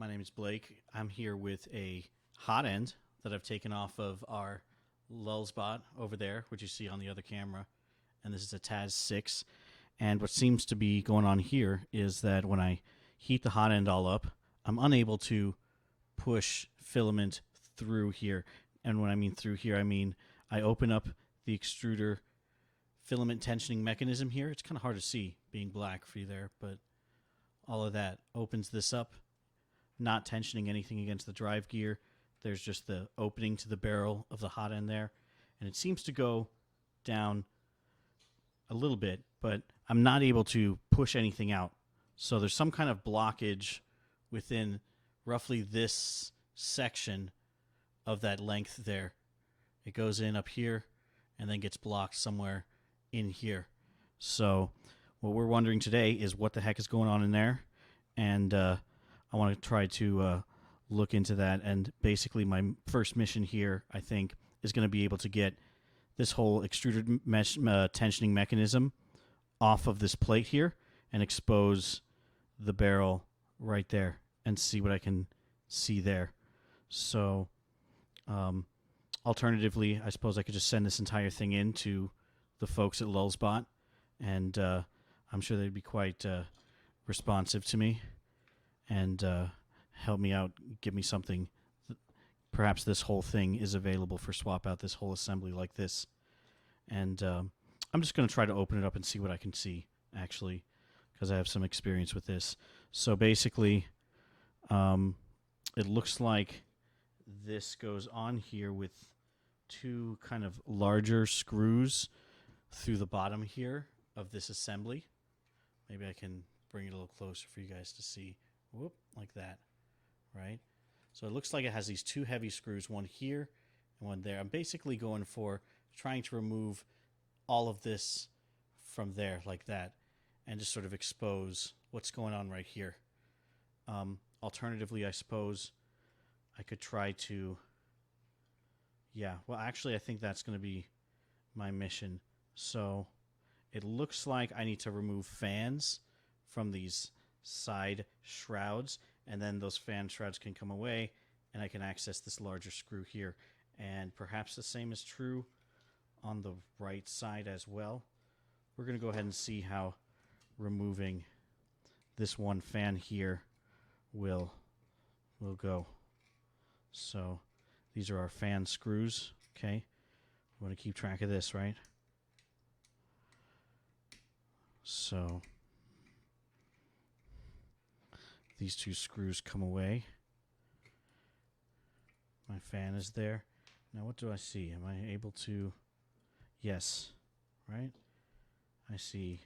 My name is Blake. I'm here with a Hotend that I've taken off of our Lulzbot over there, which you see on the other camera. And this is a TAZ 6. And what seems to be going on here is that when I heat the Hotend all up, I'm unable to push filament through here. And when I mean through here, I mean I open up the extruder filament tensioning mechanism here. It's kind of hard to see being black for you there, but all of that opens this up, not tensioning anything against the drive gear. There's just the opening to the barrel of the Hotend there, and it seems to go down a little bit, but I'm not able to push anything out. So there's some kind of blockage within roughly this section of that length there. It goes in up here and then gets blocked somewhere in here. So what we're wondering today is what the heck is going on in there, and I want to try to look into that. And basically my first mission here, I think, is going to be able to get this whole extruded mesh tensioning mechanism off of this plate here and expose the barrel right there and see what I can see there. So alternatively, I suppose I could just send this entire thing in to the folks at Lulzbot, and I'm sure they'd be quite responsive to me and help me out, give me something. Perhaps this whole thing is available for swap out, this whole assembly like this. And I'm just going to try to open it up and see what I can see, actually, because I have some experience with this. So basically, it looks like this goes on here with two kind of larger screws through the bottom here of this assembly. Maybe I can bring it a little closer for you guys to see. Whoop, like that, right? So it looks like it has these two heavy screws, one here and one there. I'm basically going for trying to remove all of this from there like that and just sort of expose what's going on right here. Alternatively, I suppose I could try to, well, actually, I think that's going to be my mission. So it looks like I need to remove fans from these side shrouds, and then those fan shrouds can come away, and I can access this larger screw here. And perhaps the same is true on the right side as well. We're going to go ahead and see how removing this one fan here will go. So these are our fan screws, okay? We want to keep track of this, right? So these two screws come away. My fan is there. Now what do I see? Am I able to... Yes, right? I see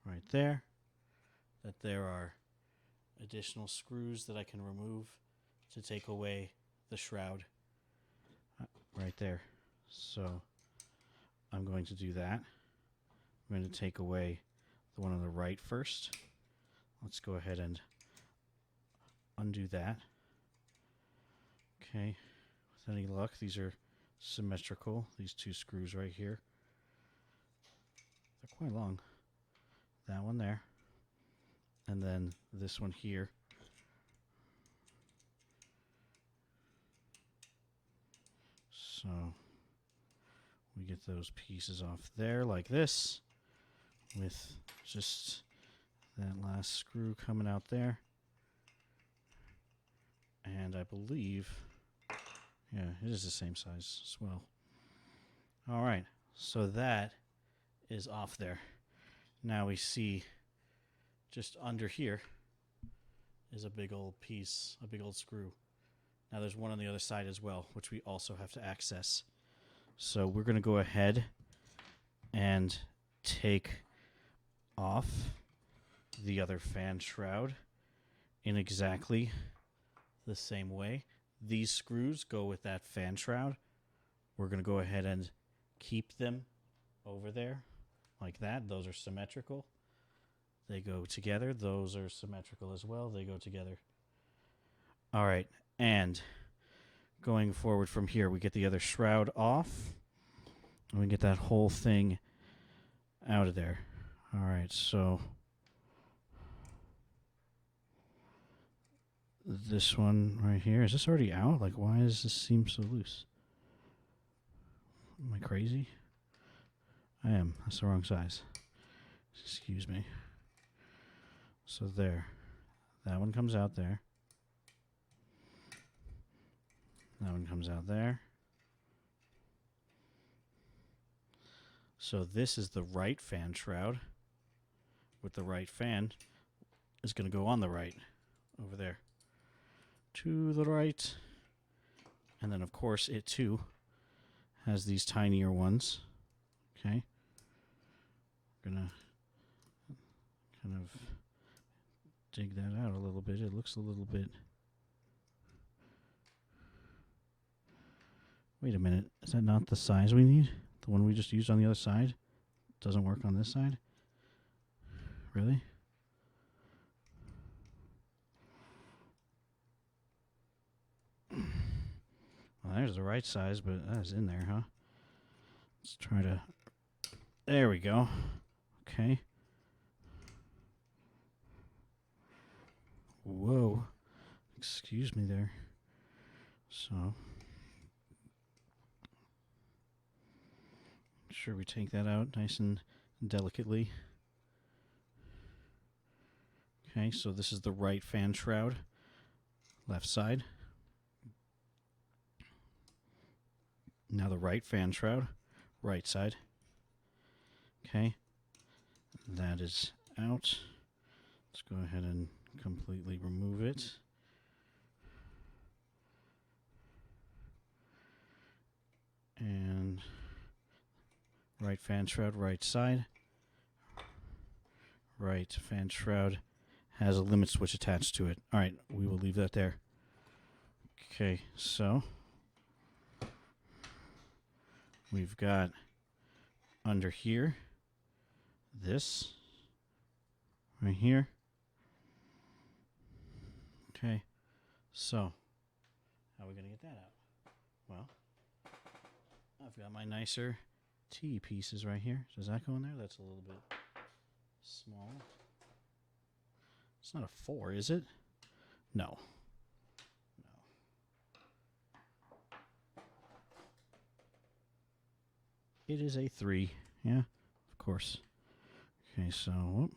right there that there are additional screws that I can remove to take away the shroud right there. So I'm going to do that. I'm going to take away the one on the right first. Let's go ahead and undo that. Okay, with any luck, these are symmetrical, these two screws right here. They're quite long. That one there. And then this one here. So we get those pieces off there like this, with just that last screw coming out there. And I believe, yeah, it is the same size as well. All right, so that is off there. Now we see just under here is a big old piece, a big old screw. Now there's one on the other side as well, which we also have to access. So we're going to go ahead and take off the other fan shroud in exactly the same way. These screws go with that fan shroud. We're going to go ahead and keep them over there like that. Those are symmetrical. They go together. Those are symmetrical as well. They go together. All right, and going forward from here, we get the other shroud off, and we get that whole thing out of there. All right, so this one right here. Is this already out? Like, why does this seem so loose? Am I crazy? I am. That's the wrong size. Excuse me. So there. That one comes out there. That one comes out there. So this is the right fan shroud. With the right fan is going to go on the right. Over there. To the right. And then, of course, it too has these tinier ones. Okay. We're going to kind of dig that out a little bit. It looks a little bit... Wait a minute. Is that not the size we need? The one we just used on the other side? Doesn't work on this side? Really? Well, there's the right size, but that's in there, huh? Let's try to... There we go. Okay. Whoa. Excuse me there. So... Make sure we take that out nice and delicately. Okay, so this is the right fan shroud. Left side. Now the right fan shroud, right side. Okay, that is out. Let's go ahead and completely remove it. And right fan shroud, right side. Right fan shroud has a limit switch attached to it. All right, we will leave that there. Okay, so... We've got under here, this, right here. Okay, so how are we going to get that out? Well, I've got my nicer T pieces right here. Does that go in there? That's a little bit small. It's not a 4, is it? No. It is a 3. Yeah, of course. Okay, so...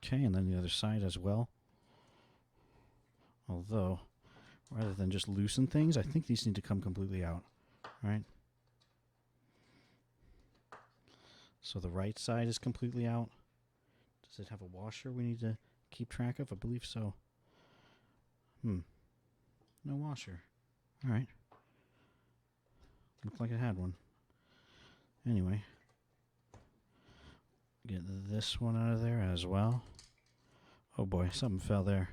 Okay, and then the other side as well. Although, rather than just loosen things, I think these need to come completely out. All right? So the right side is completely out. Does it have a washer we need to keep track of? I believe so. No washer. All right. Looked like it had one. Anyway. Get this one out of there as well. Oh boy, something fell there.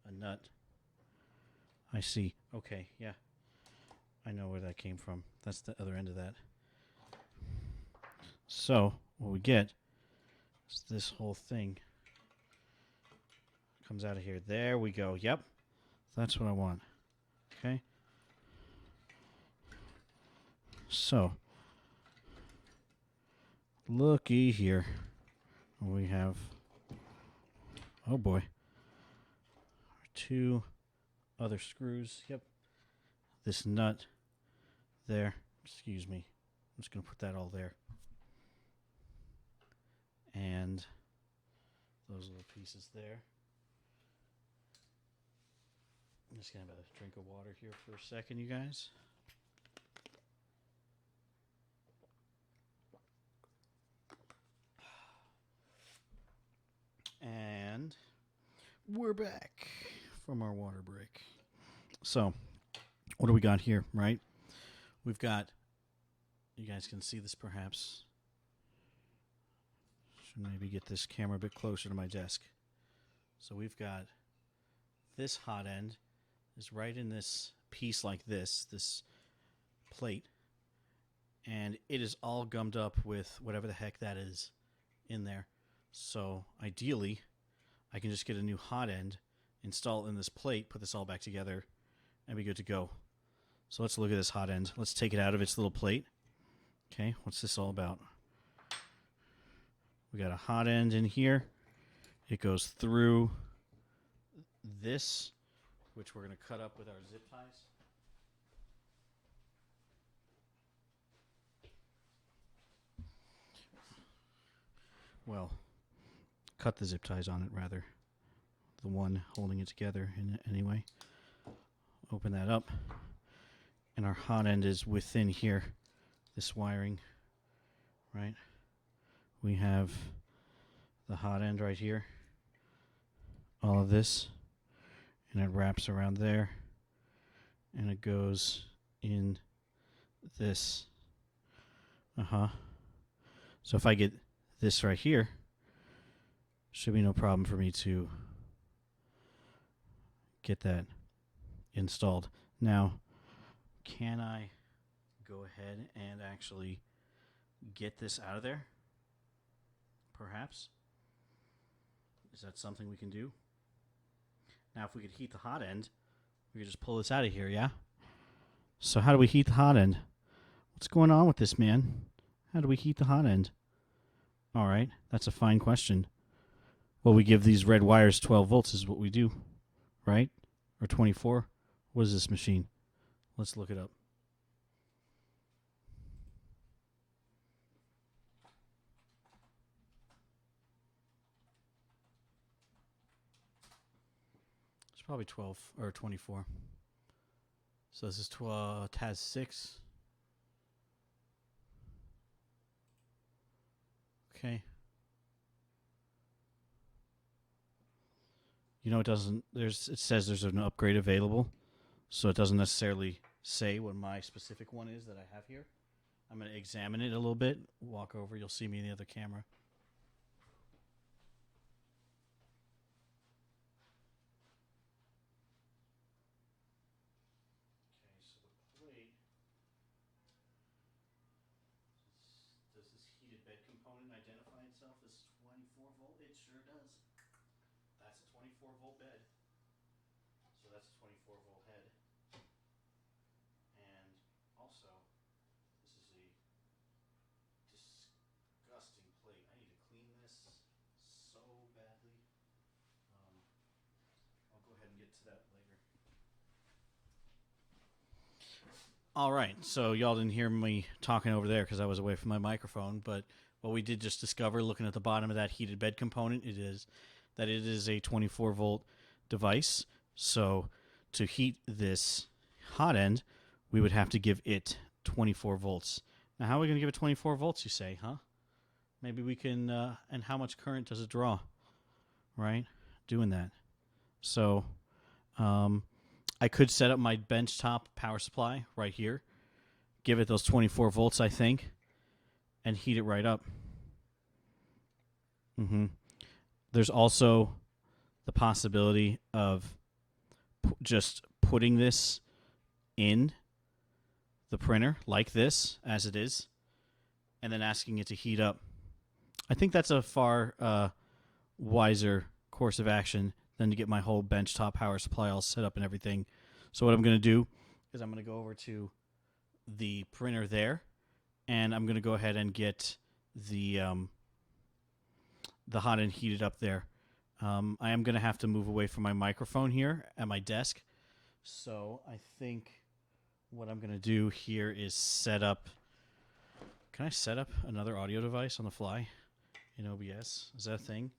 A nut. I see. Okay, yeah. I know where that came from. That's the other end of that. So, what we get is this whole thing comes out of here. There we go. Yep. That's what I want. Okay. So, looky here. We have, oh boy, 2 other screws. Yep. This nut there. Excuse me. I'm just going to put that all there. And those little pieces there. I'm just going to have a drink of water here for a second, you guys. And we're back from our water break. So, what do we got here, right? We've got, you guys can see this perhaps. Should maybe get this camera a bit closer to my desk. So we've got this hot end is right in this piece like this plate. And it is all gummed up with whatever the heck that is in there. So ideally, I can just get a new hot end, install it in this plate, put this all back together, and be good to go. So let's look at this hot end. Let's take it out of its little plate. Okay, what's this all about? We got a hot end in here. It goes through this, which we're going to cut up with our zip ties. Well, cut the zip ties on it, rather. The one holding it together anyway. Open that up. And our hot end is within here, this wiring, right? We have the hot end right here. All of this. And it wraps around there. And it goes in this. So if I get this right here, should be no problem for me to get that installed. Now, can I go ahead and actually get this out of there? Perhaps. Is that something we can do? Now, if we could heat the hot end, we could just pull this out of here, yeah? So how do we heat the hot end? What's going on with this, man? How do we heat the hot end? All right, that's a fine question. Well, we give these red wires 12 volts is what we do, right? Or 24? What is this machine? Let's look it up. It's probably 12 or 24. So this is TAZ 6. Okay. You know, it doesn't. It says there's an upgrade available, so it doesn't necessarily say what my specific one is that I have here. I'm going to examine it a little bit. Walk over. You'll see me in the other camera. Okay, so the plate. Does this heated bed component identify itself as 24 volt? It sure does. That's a 24 volt bed. So that's a 24 volt head. And also, this is a disgusting plate. I need to clean this so badly. I'll go ahead and get to that later. All right, so y'all didn't hear me talking over there because I was away from my microphone, but what we did just discover looking at the bottom of that heated bed component, it is a 24 volt device. So to heat this hot end, we would have to give it 24 volts. Now, how are we going to give it 24 volts, you say, huh? Maybe we can, and how much current does it draw, right? Doing that. So I could set up my benchtop power supply right here, give it those 24 volts, I think, and heat it right up. There's also the possibility of just putting this in the printer like this, as it is, and then asking it to heat up. I think that's a far wiser course of action than to get my whole benchtop power supply all set up and everything. So what I'm going to do is I'm going to go over to the printer there, and I'm going to go ahead and get the hot end heated up there. I am going to have to move away from my microphone here at my desk. So I think what I'm going to do here is set up... Can I set up another audio device on the fly in OBS? Is that a thing?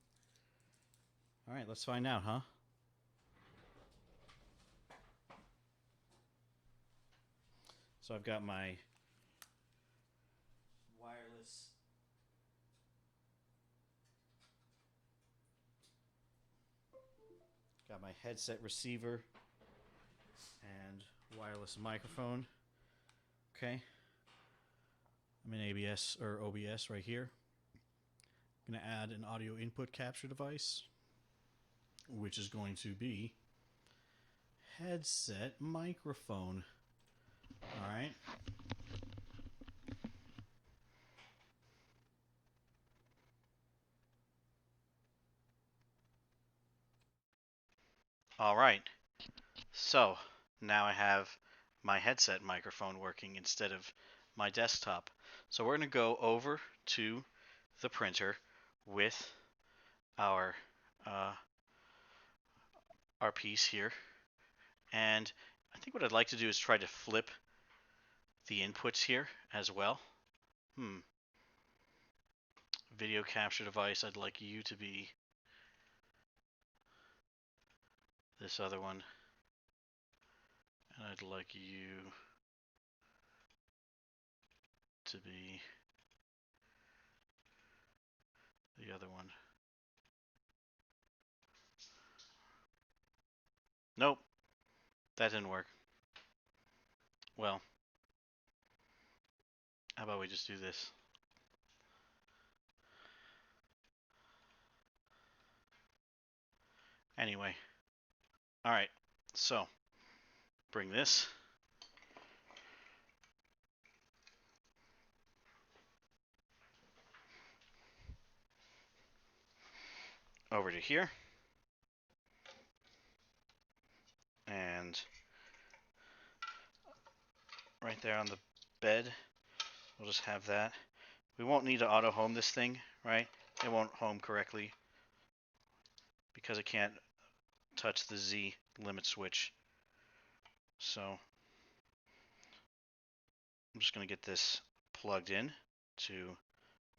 All right, let's find out, huh? So I've got my wireless got my headset receiver and wireless microphone. Okay. I'm in ABS or OBS right here. I'm going to add an audio input capture device, which is going to be headset microphone. All right. All right. So now I have my headset microphone working instead of my desktop. So we're going to go over to the printer with our uh, our piece here, and I think what I'd like to do is try to flip the inputs here as well. Video capture device, I'd like you to be this other one, and I'd like you to be the other one. Nope, that didn't work. Well, how about we just do this? Anyway, all right, so bring this over to here, and right there on the bed, we'll just have that. We won't need to auto home this thing, right? It won't home correctly because it can't touch the Z limit switch. So I'm just going to get this plugged in to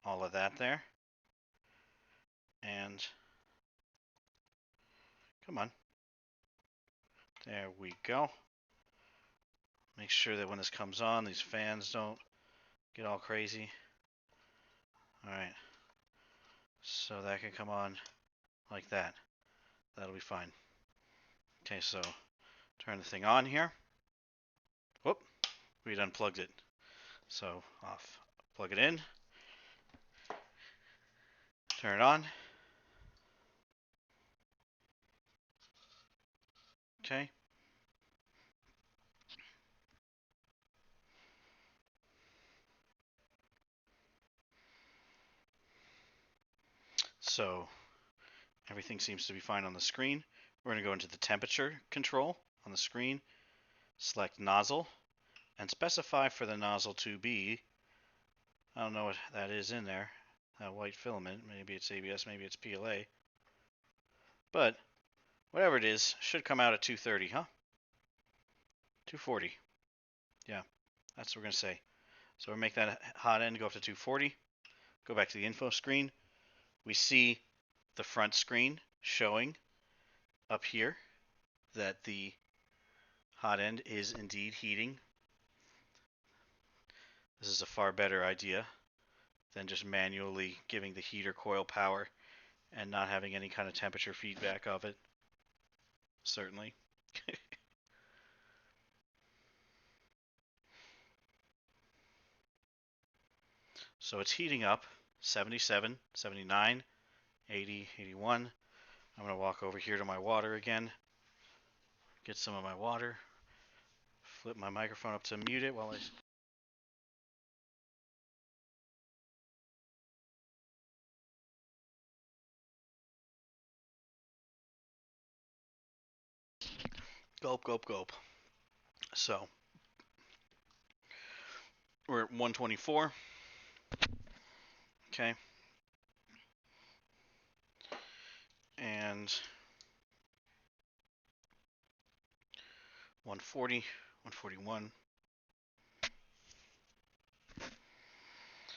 all of that there. And come on. There we go. Make sure that when this comes on, these fans don't get all crazy. All right. So that can come on like that. That'll be fine. Okay, so turn the thing on here. Whoop, we'd unplugged it. So off. Plug it in. Turn it on. Okay. So everything seems to be fine on the screen. We're going to go into the temperature control on the screen, select nozzle, and specify for the nozzle to be, I don't know what that is in there, that white filament. Maybe it's ABS, maybe it's PLA. But whatever it is, should come out at 230, huh? 240. Yeah, that's what we're going to say. So we'll make that hot end go up to 240. Go back to the info screen. We see the front screen showing up here that the hot end is indeed heating. This is a far better idea than just manually giving the heater coil power and not having any kind of temperature feedback of it. Certainly. So it's heating up, 77, 79, 80, 81. I'm going to walk over here to my water again, get some of my water, flip my microphone up to mute it while I... Gulp, gulp, gulp. So we're at 124. Okay. And 140, 141.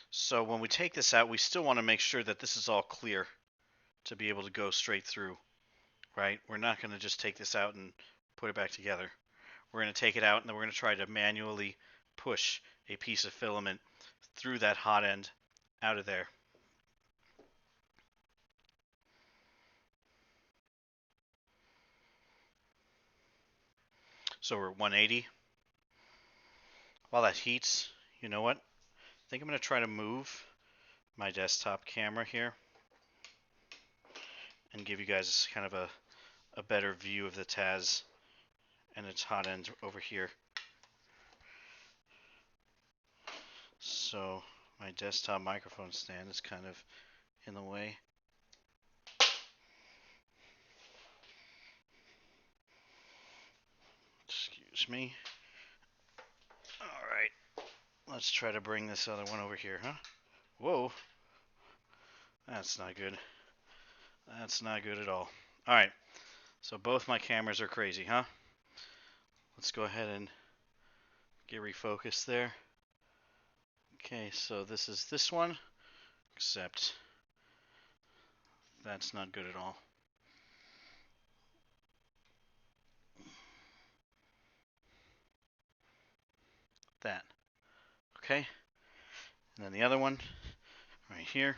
So when we take this out, we still want to make sure that this is all clear to be able to go straight through, right? We're not going to just take this out and put it back together. We're going to take it out and then we're going to try to manually push a piece of filament through that hot end out of there. So we're at 180. While that heats, you know what? I think I'm going to try to move my desktop camera here and give you guys kind of a better view of the TAZ and its hot end over here. So my desktop microphone stand is kind of in the way. Excuse Excuse me. Alright. Let's try to bring this other one over here, huh? Whoa. That's not good. That's not good at all. Alright. So both my cameras are crazy, huh? Let's go ahead and get refocused there. Okay, so this is this one, except that's not good at all. That. Okay. And then the other one, right here.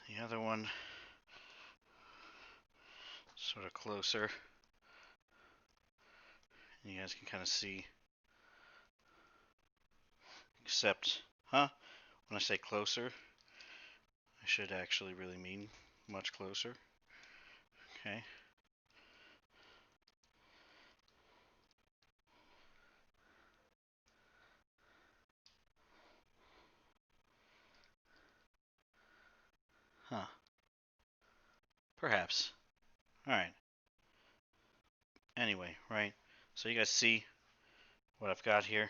The other one, sort of closer. And you guys can kind of see. Except, huh? When I say closer, I should actually really mean much closer. Okay. Huh. Perhaps. Alright. Anyway, right? So you guys see what I've got here?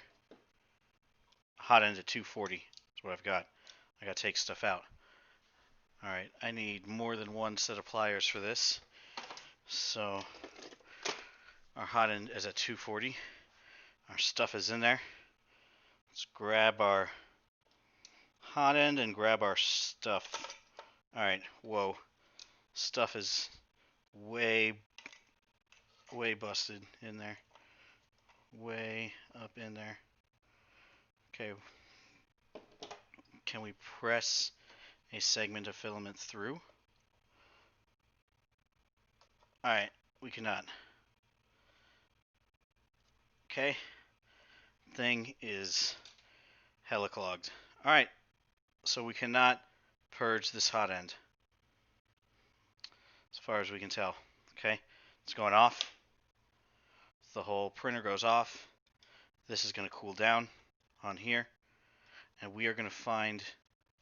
Hot end at 240 is what I've got. I gotta take stuff out. Alright, I need more than one set of pliers for this. So our hot end is at 240. Our stuff is in there. Let's grab our hot end and grab our stuff. Alright, whoa. Stuff is way busted in there. Way up in there. Okay. Can we press a segment of filament through? Alright, we cannot. Okay. Thing is hella clogged. Alright, so we cannot purge this hot end. As far as we can tell. Okay, it's going off. The whole printer goes off. This is going to cool down on here. And we are going to find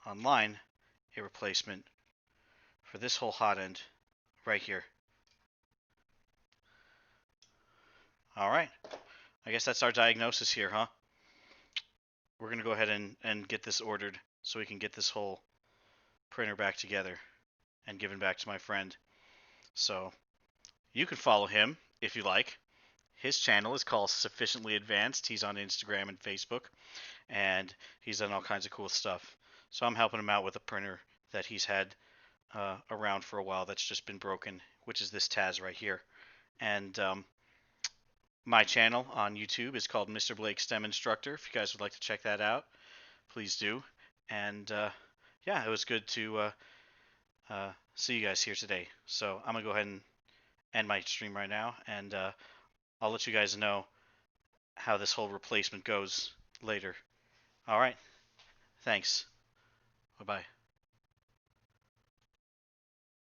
online a replacement for this whole hot end right here. Alright, I guess that's our diagnosis here, huh? We're going to go ahead and get this ordered so we can get this whole printer back together and given back to my friend. So you can follow him if you like. His channel is called Sufficiently Advanced. He's on Instagram and Facebook, and he's done all kinds of cool stuff. So I'm helping him out with a printer that he's had around for a while that's just been broken, which is this TAZ right here. And my channel on YouTube is called Mr. Blake STEM Instructor. If you guys would like to check that out, please do. And yeah, it was good to see you guys here today. So I'm going to go ahead and end my stream right now, and I'll let you guys know how this whole replacement goes later. All right. Thanks. Bye-bye.